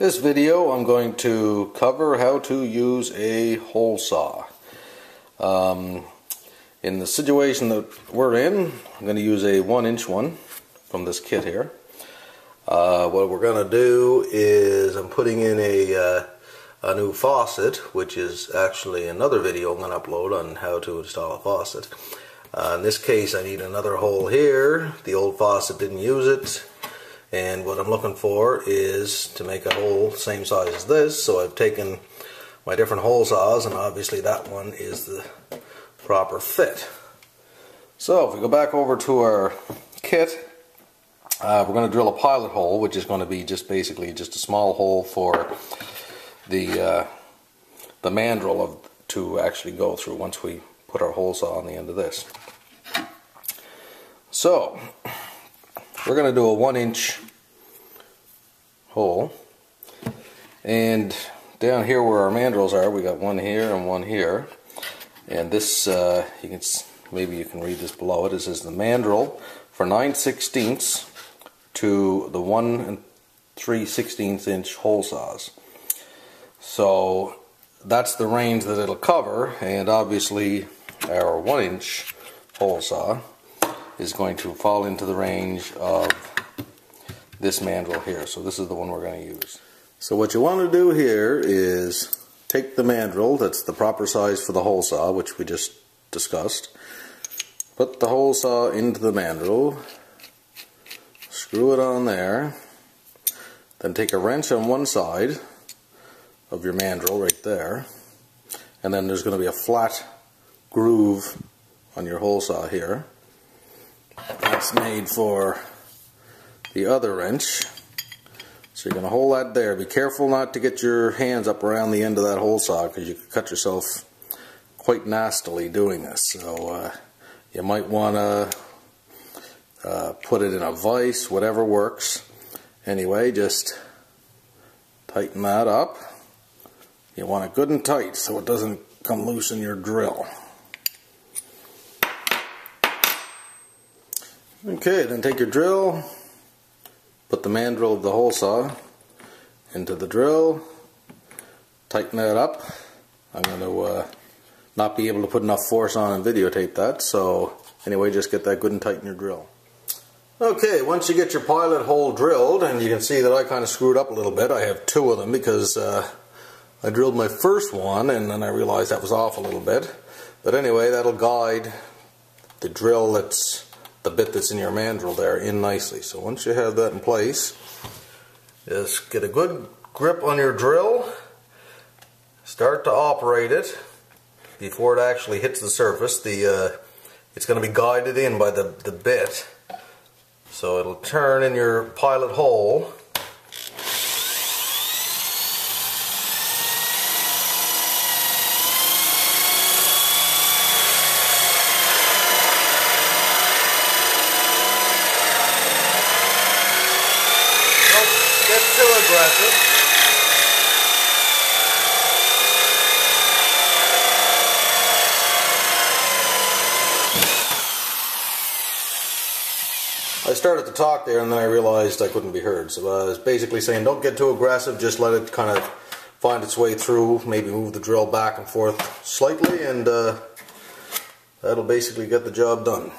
This video I'm going to cover how to use a hole saw. In the situation that we're in, I'm going to use a 1-inch one from this kit here. What we're going to do is I'm putting in a new faucet, which is actually another video I'm going to upload on how to install a faucet. In this case I need another hole here. The old faucet didn't use it. And what I'm looking for is to make a hole same size as this, so I've taken my different hole saws, and obviously that one is the proper fit. So if we go back over to our kit, we're going to drill a pilot hole, which is going to be basically just a small hole for the mandrel to actually go through once we put our hole saw on the end of this. So we're going to do a 1-inch hole, and down here where our mandrels are, we got one here and one here, and this maybe you can read this below it. It says the mandrel for 9/16 to the 1 3/16 inch hole saws. So that's the range that it'll cover, and obviously our 1-inch hole saw is going to fall into the range of this mandrel here. So this is the one we're going to use. So what you want to do here is take the mandrel, that's the proper size for the hole saw, which we just discussed. Put the hole saw into the mandrel, screw it on there, then take a wrench on one side of your mandrel right there, and then there's going to be a flat groove on your hole saw here. That's made for the other wrench. So you're going to hold that there. Be careful not to get your hands up around the end of that hole saw, because you could cut yourself quite nastily doing this. So you might want to put it in a vise, whatever works. Anyway, just tighten that up. You want it good and tight so it doesn't come loose in your drill. Okay, then take your drill, put the mandrel of the hole saw into the drill, tighten that up. I'm going to not be able to put enough force on and videotape that, so anyway, just get that good and tight in your drill. Okay, once you get your pilot hole drilled, and you can see that I kind of screwed up a little bit. I have two of them because I drilled my first one and then I realized that was off a little bit. But anyway, that'll guide the drill, that's the bit that's in your mandrel there, in nicely. So once you have that in place, just get a good grip on your drill, start to operate it before it actually hits the surface. It's going to be guided in by the bit, so it'll turn in your pilot hole. Too aggressive. I started to talk there and then I realized I couldn't be heard. So I was basically saying don't get too aggressive, just let it kind of find its way through, maybe move the drill back and forth slightly, and that'll basically get the job done.